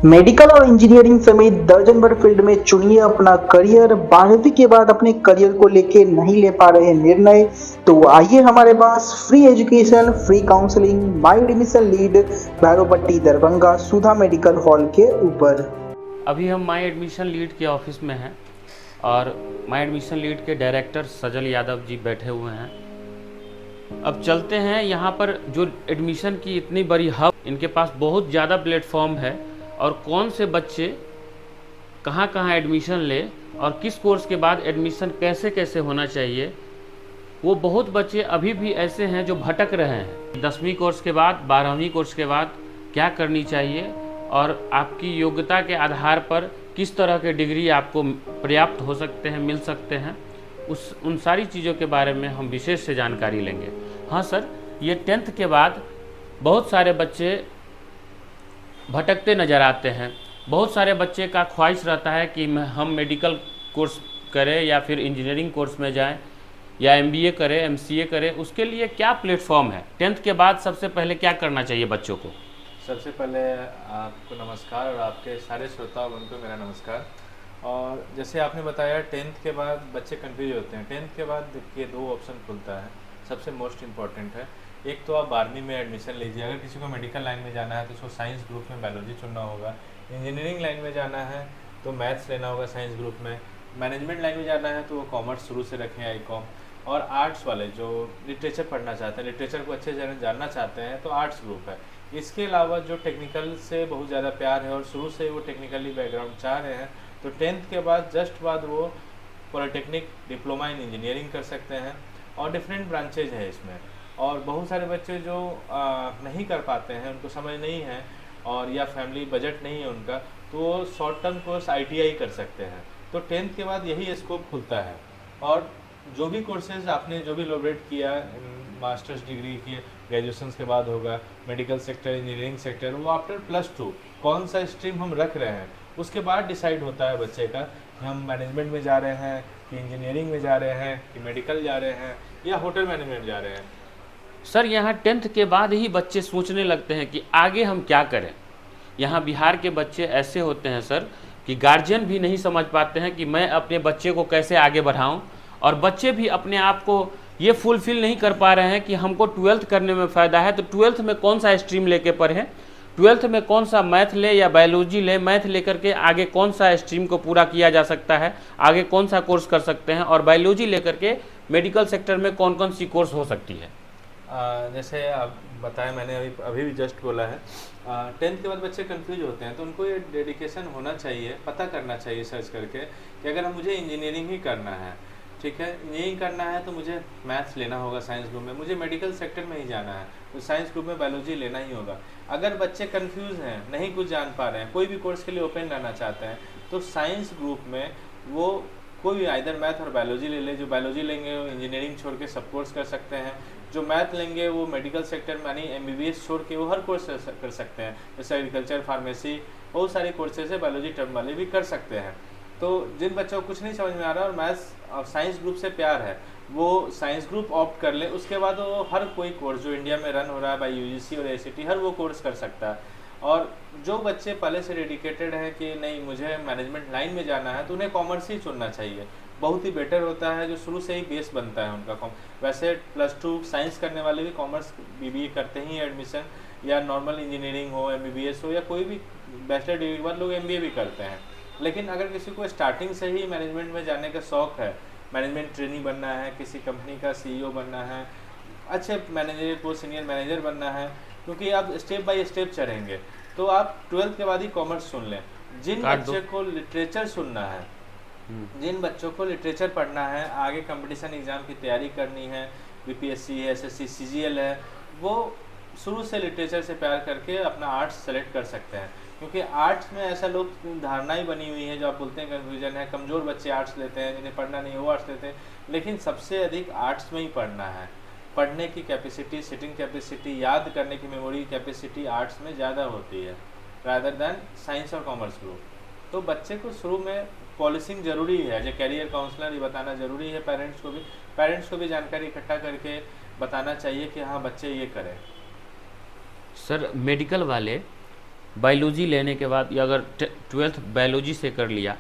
Medical और engineering समेत दर्जन भर फील्ड में चुनिए अपना करियर। 12वीं के बाद अपने करियर को लेके नहीं ले पा रहे निर्णय, तो आइए हमारे पास free education, free counselling, my admission lead, Bhairopatti Darbhanga, Sudha medical hall के ऊपर। अभी हम माई एडमिशन लीड के ऑफिस में हैं और माई एडमिशन लीड के डायरेक्टर सजल यादव जी बैठे हुए हैं। अब चलते हैं यहाँ पर जो एडमिशन की इतनी बड़ी हब, इनके पास बहुत ज़्यादा प्लेटफॉर्म है और कौन से बच्चे कहाँ कहाँ एडमिशन ले और किस कोर्स के बाद एडमिशन कैसे कैसे होना चाहिए। वो बहुत बच्चे अभी भी ऐसे हैं जो भटक रहे हैं। 10वीं कोर्स के बाद 12वीं कोर्स के बाद क्या करनी चाहिए और आपकी योग्यता के आधार पर किस तरह के डिग्री आपको पर्याप्त हो सकते हैं, मिल सकते हैं, उन सारी चीज़ों के बारे में हम विशेष से जानकारी लेंगे। हाँ सर, ये 10th के बाद बहुत सारे बच्चे भटकते नज़र आते हैं। बहुत सारे बच्चे का ख्वाहिश रहता है कि हम मेडिकल कोर्स करें या फिर इंजीनियरिंग कोर्स में जाएं या MBA करें, MCA करें। उसके लिए क्या प्लेटफॉर्म है? 10th के बाद सबसे पहले क्या करना चाहिए बच्चों को? सबसे पहले आपको नमस्कार और आपके सारे श्रोतागण को मेरा नमस्कार। और जैसे आपने बताया 10th के बाद बच्चे कंफ्यूज होते हैं। 10th के बाद देखिए 2 ऑप्शन खुलता है, सबसे मोस्ट इम्पॉर्टेंट है। एक तो आप 12वीं में एडमिशन लीजिए। अगर किसी को मेडिकल लाइन में जाना है तो उसको साइंस ग्रुप में बायोलॉजी चुनना होगा। इंजीनियरिंग लाइन में जाना है तो मैथ्स लेना होगा साइंस ग्रुप में। मैनेजमेंट लाइन में जाना है तो वो कॉमर्स शुरू से रखें, ICOM। और आर्ट्स वाले जो लिटरेचर पढ़ना चाहते हैं, लिटरेचर को अच्छे से जानना चाहते हैं, तो आर्ट्स ग्रुप है। इसके अलावा जो टेक्निकल से बहुत ज़्यादा प्यार है और शुरू से वो टेक्निकली बैकग्राउंड चाह रहे हैं, तो 10th के बाद जस्ट बाद वो पॉलिटेक्निक डिप्लोमा इन इंजीनियरिंग कर सकते हैं। और डिफरेंट ब्रांचेज है इसमें। और बहुत सारे बच्चे जो नहीं कर पाते हैं, उनको समझ नहीं है और या फैमिली बजट नहीं है उनका, तो वो शॉर्ट टर्म कोर्स ITI कर सकते हैं। तो 10th के बाद यही स्कोप खुलता है। और जो भी कोर्सेज आपने जो भी एलोबरेट किया, मास्टर्स डिग्री की ग्रेजुएशन के बाद होगा, मेडिकल सेक्टर, इंजीनियरिंग सेक्टर, वो आफ्टर +2 कौन सा स्ट्रीम हम रख रहे हैं उसके बाद डिसाइड होता है बच्चे का कि हम मैनेजमेंट में जा रहे हैं कि इंजीनियरिंग में जा रहे हैं कि मेडिकल जा रहे हैं या होटल मैनेजमेंट जा रहे हैं। सर, यहाँ 10th के बाद ही बच्चे सोचने लगते हैं कि आगे हम क्या करें। यहाँ बिहार के बच्चे ऐसे होते हैं सर कि गार्जियन भी नहीं समझ पाते हैं कि मैं अपने बच्चे को कैसे आगे बढ़ाऊं, और बच्चे भी अपने आप को ये फुलफिल नहीं कर पा रहे हैं कि हमको 12th करने में फ़ायदा है तो 12th में कौन सा स्ट्रीम लेके पढ़ें, 12th में कौन सा मैथ ले या बायोलॉजी ले, मैथ लेकर के आगे कौन सा स्ट्रीम को पूरा किया जा सकता है, आगे कौन सा कोर्स कर सकते हैं, और बायोलॉजी लेकर के मेडिकल सेक्टर में कौन कौन सी कोर्स हो सकती है। जैसे आप बताएं, मैंने अभी भी जस्ट बोला है, 10th के बाद बच्चे कंफ्यूज होते हैं, तो उनको ये डेडिकेशन होना चाहिए, पता करना चाहिए सर्च करके कि अगर मुझे इंजीनियरिंग ही करना है, ठीक है, इंजीनियरिंग करना है तो मुझे मैथ्स लेना होगा साइंस ग्रुप में, मुझे मेडिकल सेक्टर में ही जाना है तो साइंस ग्रुप में बायोलॉजी लेना ही होगा। अगर बच्चे कंफ्यूज हैं, नहीं कुछ जान पा रहे हैं, कोई भी कोर्स के लिए ओपन रहना चाहते हैं, तो साइंस ग्रुप में वो कोई भी आइदर मैथ और बायोलॉजी ले ले। जो बायोलॉजी लेंगे वो इंजीनियरिंग छोड़ के सब कोर्स कर सकते हैं, जो मैथ लेंगे वो मेडिकल सेक्टर में यानी MBBS छोड़ के वो हर कोर्स कर सकते हैं। जैसे एग्रीकल्चर, फार्मेसी, बहुत सारे कोर्सेज है, बायोलॉजी टर्म वाले भी कर सकते हैं। तो जिन बच्चों को कुछ नहीं समझ में आ रहा और मैथ्स और साइंस ग्रुप से प्यार है, वो साइंस ग्रुप ऑप्ट कर ले। उसके बाद वो हर कोई कोर्स जो इंडिया में रन हो रहा है बाई UGC और ACT, हर वो कोर्स कर सकता है। और जो बच्चे पहले से डेडिकेटेड हैं कि नहीं मुझे मैनेजमेंट लाइन में जाना है, तो उन्हें कॉमर्स ही चुनना चाहिए, बहुत ही बेटर होता है, जो शुरू से ही बेस बनता है उनका। वैसे +2 साइंस करने वाले भी कॉमर्स BBA करते ही एडमिशन, या नॉर्मल इंजीनियरिंग हो, MBBS हो, या कोई भी बैचलर डिग्री के बाद लोग MBA भी करते हैं। लेकिन अगर किसी को स्टार्टिंग से ही मैनेजमेंट में जाने का शौक़ है, मैनेजमेंट ट्रेनी बनना है, किसी कंपनी का CEO बनना है, अच्छे मैनेजर पोस्ट सीनियर मैनेजर बनना है, क्योंकि आप स्टेप बाय स्टेप चढ़ेंगे, तो आप 12th के बाद ही कॉमर्स चुन लें। जिन बच्चे को लिटरेचर सुनना है, जिन बच्चों को लिटरेचर पढ़ना है, आगे कंपटीशन एग्ज़ाम की तैयारी करनी है, BPSC है, SSC, CGL है, वो शुरू से लिटरेचर से प्यार करके अपना आर्ट्स सेलेक्ट कर सकते हैं। क्योंकि आर्ट्स में ऐसा लोग धारणाएं बनी हुई है जो आप बोलते हैं कन्फ्यूजन है, कमज़ोर बच्चे आर्ट्स लेते हैं, जिन्हें पढ़ना नहीं वो आर्ट्स लेते हैं, लेकिन सबसे अधिक आर्ट्स में ही पढ़ना है। पढ़ने की कैपेसिटी, सिटिंग कैपेसिटी, याद करने की मेमोरी कैपेसिटी आर्ट्स में ज़्यादा होती है रादर दैन साइंस और कॉमर्स ग्रुप। तो बच्चे को शुरू में पॉलिसिंग ज़रूरी है, एज ए कैरियर काउंसलर ये बताना ज़रूरी है। पेरेंट्स को भी जानकारी इकट्ठा करके बताना चाहिए कि हाँ बच्चे ये करें। सर, मेडिकल वाले बायोलॉजी लेने के बाद, या अगर 12th बायोलॉजी से कर लिया,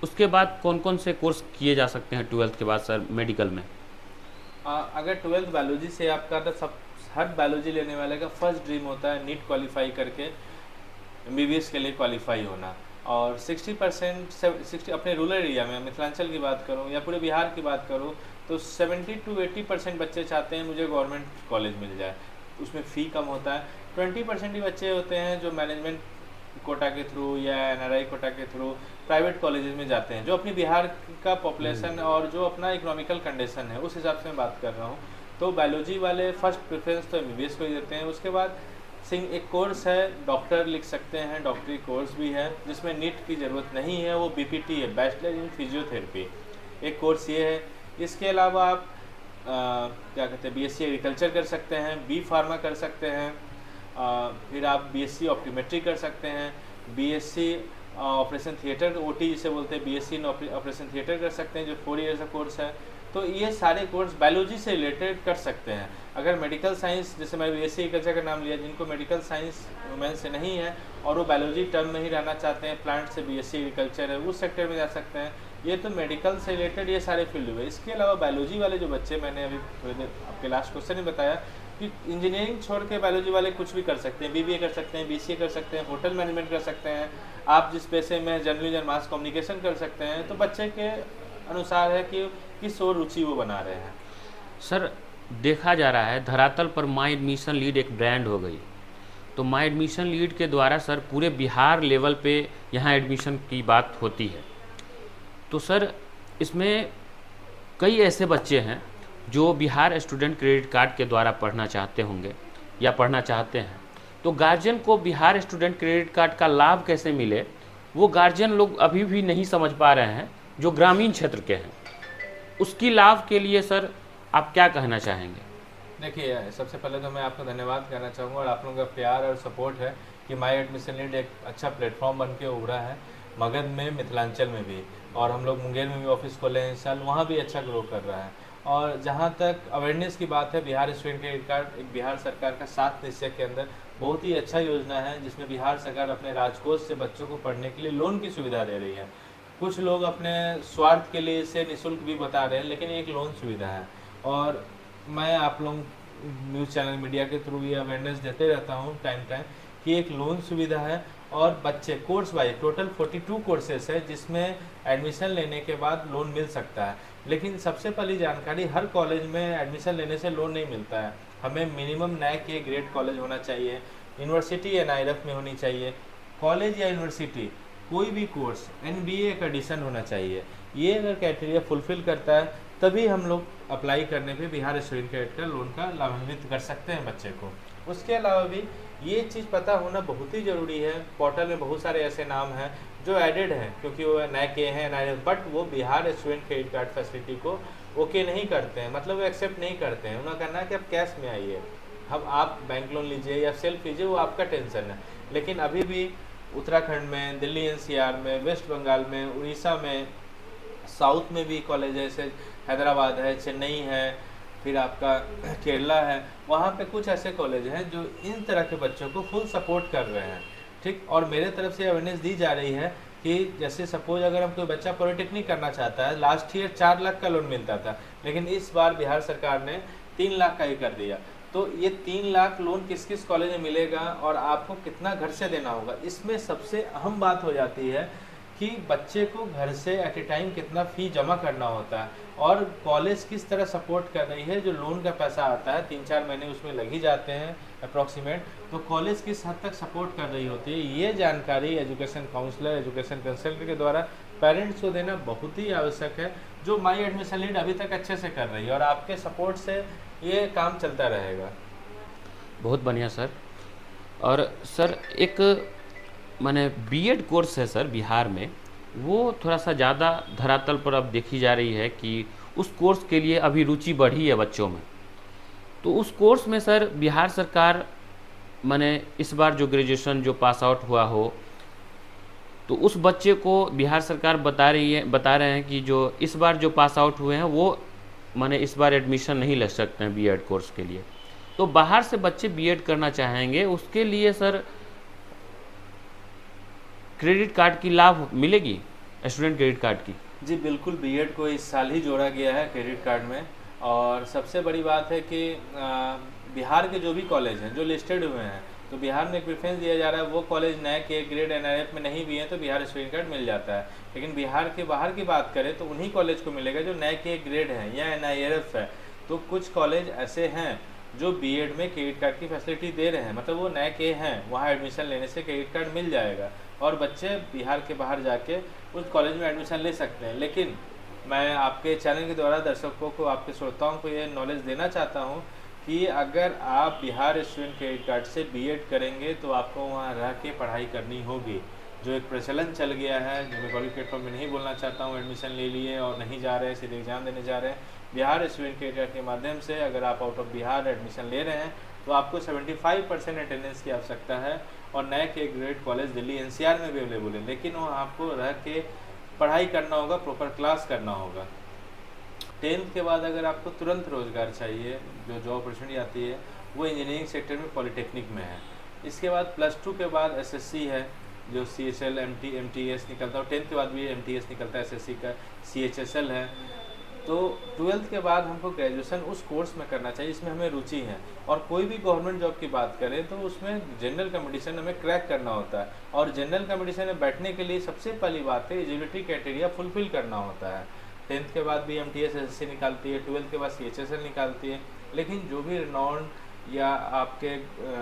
उसके बाद कौन कौन से कोर्स किए जा सकते हैं 12th के बाद सर मेडिकल में? अगर 12th बायोलॉजी से आपका तो सब हर बायोलॉजी लेने वाले का फर्स्ट ड्रीम होता है नीट क्वालिफाई करके एमबीबीएस के लिए क्वालिफाई होना। और 60% अपने रूरल एरिया में, मिथिलांचल की बात करूं या पूरे बिहार की बात करूं, तो 70 to 80% बच्चे चाहते हैं मुझे गवर्नमेंट कॉलेज मिल जाए, उसमें फ़ी कम होता है। 20% ही बच्चे होते हैं जो मैनेजमेंट कोटा के थ्रू या एनआरआई कोटा के थ्रू प्राइवेट कॉलेजेस में जाते हैं, जो अपनी बिहार का पॉपुलेशन और जो अपना इकोनॉमिकल कंडीशन है उस हिसाब से मैं बात कर रहा हूँ। तो बायोलॉजी वाले फर्स्ट प्रेफरेंस तो एमबीबीएस को ही देते हैं। उसके बाद एक कोर्स है डॉक्टर लिख सकते हैं, डॉक्टरी कोर्स भी है जिसमें नीट की ज़रूरत नहीं है, वो बीपीटी है, बैचलर इन फिजियोथेरेपी, एक कोर्स ये है। इसके अलावा आप क्या कहते हैं बीएससी एग्रीकल्चर कर सकते हैं, बी फार्मा कर सकते हैं, फिर आप बीएससी ऑप्टोमेट्री कर सकते हैं, बीएससी ऑपरेशन थिएटर ओटी जिसे बोलते हैं, बीएससी इन ऑपरेशन थिएटर कर सकते हैं जो 4 ईयर्स का कोर्स है। तो ये सारे कोर्स बायोलॉजी से रिलेटेड कर सकते हैं। अगर मेडिकल साइंस, जैसे मैं बीएससी एग्रीकल्चर का नाम लिया, जिनको मेडिकल साइंस वुमेन से नहीं है और वो बायोलॉजी टर्म में ही रहना चाहते हैं, प्लांट से बीएससी एग्रीकल्चर है, उस सेक्टर में जा सकते हैं। ये तो मेडिकल से रिलेटेड ये सारे फील्ड हुए। इसके अलावा बायोलॉजी वाले जो बच्चे, मैंने अभी थोड़ी देर आपके लास्ट क्वेश्चन में बताया कि इंजीनियरिंग छोड़ के बायोलॉजी वाले कुछ भी कर सकते हैं, बीबीए कर सकते हैं, बीसीए कर सकते हैं, होटल मैनेजमेंट कर सकते हैं, आप जिस पैसे में जर्नलिज्म मास कम्युनिकेशन कर सकते हैं। तो बच्चे के अनुसार है कि किस और रुचि वो बना रहे हैं। सर देखा जा रहा है धरातल पर माई एडमिशन लीड एक ब्रांड हो गई, तो माई एडमिशन लीड के द्वारा सर पूरे बिहार लेवल पे यहाँ एडमिशन की बात होती है। तो सर इसमें कई ऐसे बच्चे हैं जो बिहार स्टूडेंट क्रेडिट कार्ड के द्वारा पढ़ना चाहते होंगे या पढ़ना चाहते हैं, तो गार्जियन को बिहार स्टूडेंट क्रेडिट कार्ड का लाभ कैसे मिले, वो गार्जियन लोग अभी भी नहीं समझ पा रहे हैं जो ग्रामीण क्षेत्र के हैं। उसकी लाभ के लिए सर आप क्या कहना चाहेंगे? देखिए, सबसे पहले तो मैं आपको धन्यवाद कहना चाहूँगा और आप लोगों का प्यार और सपोर्ट है कि माई एडमिशन लीड एक अच्छा प्लेटफॉर्म बन के उभरा है मगध में, मिथिलांचल में भी, और हम लोग मुंगेर में भी ऑफिस खोले हैं इस साल, वहाँ भी अच्छा ग्रो कर रहा है। और जहाँ तक अवेयरनेस की बात है, बिहार स्टूडेंट क्रेडिट कार्ड एक बिहार सरकार का 7 निश्चय के अंदर बहुत ही अच्छा योजना है, जिसमें बिहार सरकार अपने राजकोष से बच्चों को पढ़ने के लिए लोन की सुविधा दे रही है। कुछ लोग अपने स्वार्थ के लिए इसे निःशुल्क भी बता रहे हैं, लेकिन एक लोन सुविधा है। और मैं आप लोग न्यूज़ चैनल मीडिया के थ्रू ये अवेयरनेस देते रहता हूँ टाइम कि एक लोन सुविधा है और बच्चे कोर्स वाइज टोटल 42 कोर्सेस है जिसमें एडमिशन लेने के बाद लोन मिल सकता है। लेकिन सबसे पहली जानकारी, हर कॉलेज में एडमिशन लेने से लोन नहीं मिलता है। हमें minimum NAC A grade college होना चाहिए, यूनिवर्सिटी NIRF में होनी चाहिए, कॉलेज या यूनिवर्सिटी कोई भी कोर्स NBA का एडिशन होना चाहिए। ये अगर क्राइटेरिया फुलफिल करता है तभी हम लोग अप्लाई करने पे Bihar student credit card loan का लाभान्वित कर सकते हैं बच्चे को। उसके अलावा भी ये चीज़ पता होना बहुत ही ज़रूरी है। पोर्टल में बहुत सारे ऐसे नाम हैं जो एडेड हैं क्योंकि वो NAC A हैं, NIRF, बट वो Bihar student credit card facility को ओके नहीं करते हैं, मतलब वो एक्सेप्ट नहीं करते हैं। उन्होंने कहना है कि आप कैश में आइए, हम आप बैंक लोन लीजिए या सेल्फ लीजिए, वो आपका टेंशन है। लेकिन अभी भी उत्तराखंड में, दिल्ली NCR में, वेस्ट बंगाल में, उड़ीसा में, साउथ में भी कॉलेज है, जैसे हैदराबाद है, चेन्नई है, फिर आपका केरला है, वहाँ पे कुछ ऐसे कॉलेज हैं जो इन तरह के बच्चों को फुल सपोर्ट कर रहे हैं। ठीक, और मेरे तरफ से अवेयरनेस दी जा रही है कि जैसे सपोज अगर हम कोई बच्चा पॉलिटेक्निक करना चाहता है, लास्ट ईयर 4 लाख का लोन मिलता था, लेकिन इस बार बिहार सरकार ने 3 लाख का ही कर दिया। तो ये 3 लाख लोन किस किस कॉलेज में मिलेगा और आपको कितना घर से देना होगा, इसमें सबसे अहम बात हो जाती है कि बच्चे को घर से एट ए टाइम कितना फ़ी जमा करना होता है और कॉलेज किस तरह सपोर्ट कर रही है। जो लोन का पैसा आता है 3-4 महीने उसमें लग ही जाते हैं अप्रॉक्सीमेट, तो कॉलेज किस हद तक सपोर्ट कर रही होती है, ये जानकारी एजुकेशन काउंसलर, एजुकेशन कंसल्टेंट के द्वारा पेरेंट्स को देना बहुत ही आवश्यक है, जो माई एडमिशन लीड अभी तक अच्छे से कर रही है और आपके सपोर्ट से ये काम चलता रहेगा। बहुत बढ़िया सर। और सर एक माने बीएड कोर्स है सर बिहार में, वो थोड़ा सा ज़्यादा धरातल पर अब देखी जा रही है कि उस कोर्स के लिए अभी रुचि बढ़ी है बच्चों में। तो उस कोर्स में सर बिहार सरकार माने इस बार जो ग्रेजुएशन जो पास आउट हुआ हो, तो उस बच्चे को बिहार सरकार बता रहे हैं कि जो इस बार जो पास आउट हुए हैं वो माने इस बार एडमिशन नहीं ले सकते हैं बीएड कोर्स के लिए। तो बाहर से बच्चे बीएड करना चाहेंगे, उसके लिए सर क्रेडिट कार्ड की लाभ मिलेगी, स्टूडेंट क्रेडिट कार्ड की? जी बिल्कुल, बीएड को इस साल ही जोड़ा गया है क्रेडिट कार्ड में। और सबसे बड़ी बात है कि बिहार के जो भी कॉलेज हैं जो लिस्टेड हुए हैं, तो बिहार में एक प्रेफरेंस दिया जा रहा है, वो कॉलेज नए के ग्रेड एनआईएफ में नहीं भी हैं तो बिहार स्टूडेंट कार्ड मिल जाता है। लेकिन बिहार के बाहर की बात करें तो उन्हीं कॉलेज को मिलेगा जो नए के ग्रेड हैं या एनआईएफ है। तो कुछ कॉलेज ऐसे हैं जो बीएड में क्रेडिट कार्ड की फैसिलिटी दे रहे हैं, मतलब वो नए के हैं, वहाँ एडमिशन लेने से क्रेडिट कार्ड मिल जाएगा और बच्चे बिहार के बाहर जाके उस कॉलेज में एडमिशन ले सकते हैं। लेकिन मैं आपके चैनल के द्वारा दर्शकों को, आपके श्रोताओं को ये नॉलेज देना चाहता हूँ कि अगर आप बिहार स्टूडेंट क्रेडिट कार्ड से बीएड करेंगे तो आपको वहाँ रह के पढ़ाई करनी होगी। जो एक प्रचलन चल गया है, जो मैं पब्लिक प्लेटफॉर्म में नहीं बोलना चाहता हूँ, एडमिशन ले लिए और नहीं जा रहे, सीधे एग्जाम देने जा रहे हैं। बिहार स्टूडेंट क्रेडिट कार्ड के माध्यम से अगर आप आउट ऑफ बिहार एडमिशन ले रहे हैं तो आपको 75% अटेंडेंस की आवश्यकता है और नए के ग्रेड कॉलेज दिल्ली एनसीआर में भी अवेलेबल है। लेकिन वहाँ आपको रह के पढ़ाई करना होगा, प्रॉपर क्लास करना होगा। 10th के बाद अगर आपको तुरंत रोजगार चाहिए, जो जॉब अपॉर्चुनिटी आती है वो इंजीनियरिंग सेक्टर में पॉलिटेक्निक में है। इसके बाद +2 के बाद एसएससी है, जो CHL MTS निकलता है, और 10th के बाद भी MTS निकलता है एसएससी का, CHSL है। तो 12th के बाद हमको ग्रेजुएशन उस कोर्स में करना चाहिए जिसमें हमें रुचि है। और कोई भी गवर्नमेंट जॉब की बात करें तो उसमें जनरल कंपटीशन हमें क्रैक करना होता है, और जनरल कंपटीशन में बैठने के लिए सबसे पहली बात है एलिजिबिलिटी क्राइटेरिया फुलफिल करना होता है। 10th के बाद भी MTS SSC निकालती है, 12th के बाद CHSL निकालती है। लेकिन जो भी रिनाउंड या आपके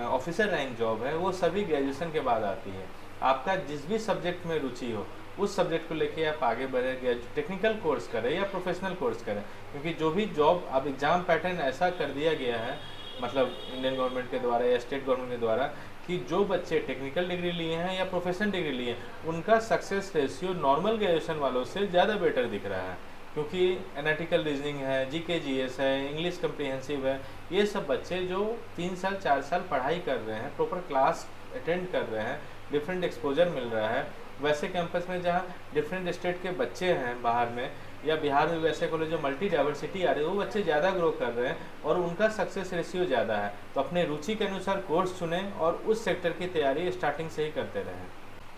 ऑफिसर रैंक जॉब है वो सभी ग्रेजुएशन के बाद आती है। आपका जिस भी सब्जेक्ट में रुचि हो उस सब्जेक्ट को लेके आप आगे बढ़े, टेक्निकल कोर्स करें या प्रोफेशनल कोर्स करें, क्योंकि जो भी जॉब, अब एग्ज़ाम पैटर्न ऐसा कर दिया गया है, मतलब इंडियन गवर्नमेंट के द्वारा या स्टेट गवर्नमेंट के द्वारा, कि जो बच्चे टेक्निकल डिग्री लिए हैं या प्रोफेशनल डिग्री लिए हैं उनका सक्सेस रेशियो नॉर्मल ग्रेजुएशन वालों से ज़्यादा बेटर दिख रहा है। क्योंकि एनालिटिकल रीजनिंग है, GK GS है, इंग्लिश कम्प्रीहेंसिव है, ये सब बच्चे जो 3 साल 4 साल पढ़ाई कर रहे हैं, प्रॉपर क्लास अटेंड कर रहे हैं, डिफरेंट एक्सपोजर मिल रहा है। वैसे कैंपस में जहाँ डिफरेंट स्टेट के बच्चे हैं बाहर में, या बिहार में वैसे कॉलेज जो मल्टी डाइवर्सिटी आ रही है, वो बच्चे ज़्यादा ग्रो कर रहे हैं और उनका सक्सेस रेशियो ज़्यादा है। तो अपने रुचि के अनुसार कोर्स चुनें और उस सेक्टर की तैयारी स्टार्टिंग से ही करते रहें।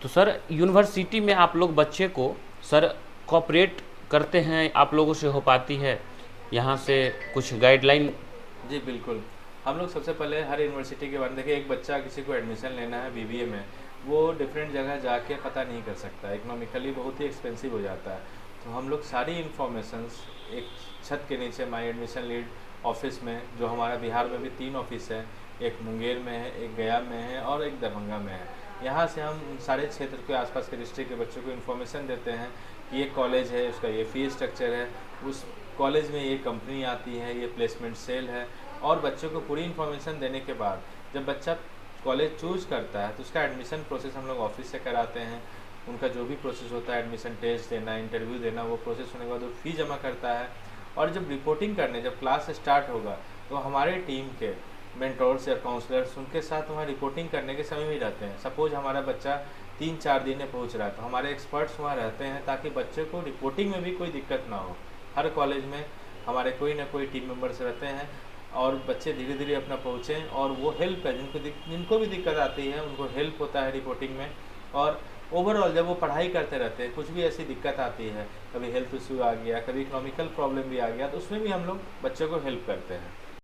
तो सर यूनिवर्सिटी में आप लोग बच्चे को सर कोऑपरेट करते हैं, आप लोगों से हो पाती है यहाँ से कुछ गाइडलाइन? जी बिल्कुल, हम लोग सबसे पहले हर यूनिवर्सिटी के बारे में देखिए। एक बच्चा किसी को एडमिशन लेना है BBA में, वो डिफरेंट जगह जाके पता नहीं कर सकता, इकोनॉमिकली बहुत ही एक्सपेंसिव हो जाता है। तो हम लोग सारी इन्फॉर्मेशंस एक छत के नीचे माई एडमिशन लीड ऑफिस में, जो हमारा बिहार में भी 3 ऑफिस है, एक मुंगेर में है, एक गया में है और एक दरभंगा में है। यहाँ से हम सारे क्षेत्र के आसपास के डिस्ट्रिक्ट के बच्चों को इन्फॉर्मेशन देते हैं कि ये कॉलेज है, उसका ये फीस स्ट्रक्चर है, उस कॉलेज में ये कंपनी आती है, ये प्लेसमेंट सेल है। और बच्चों को पूरी इन्फॉर्मेशन देने के बाद जब बच्चा कॉलेज चूज करता है तो उसका एडमिशन प्रोसेस हम लोग ऑफिस से कराते हैं। उनका जो भी प्रोसेस होता है, एडमिशन टेस्ट देना, इंटरव्यू देना, वो प्रोसेस होने के बाद वो फ़ी जमा करता है। और जब रिपोर्टिंग करने, जब क्लास स्टार्ट होगा तो हमारे टीम के मेंटोर्स या काउंसलर्स उनके साथ वहाँ रिपोर्टिंग करने के समय भी रहते हैं। सपोज हमारा बच्चा 3-4 दिन में पहुँच रहा है तो हमारे एक्सपर्ट्स वहाँ रहते हैं ताकि बच्चे को रिपोर्टिंग में भी कोई दिक्कत ना हो। हर कॉलेज में हमारे कोई ना कोई टीम मेंबर्स रहते हैं और बच्चे धीरे धीरे अपना पहुँचें और वो हेल्प है, जिनको भी दिक्कत आती है उनको हेल्प होता है रिपोर्टिंग में। और ओवरऑल जब वो पढ़ाई करते रहते हैं, कुछ भी ऐसी दिक्कत आती है, कभी हेल्थ इशू आ गया, कभी इकोनॉमिकल प्रॉब्लम भी आ गया, तो उसमें भी हम लोग बच्चों को हेल्प करते हैं।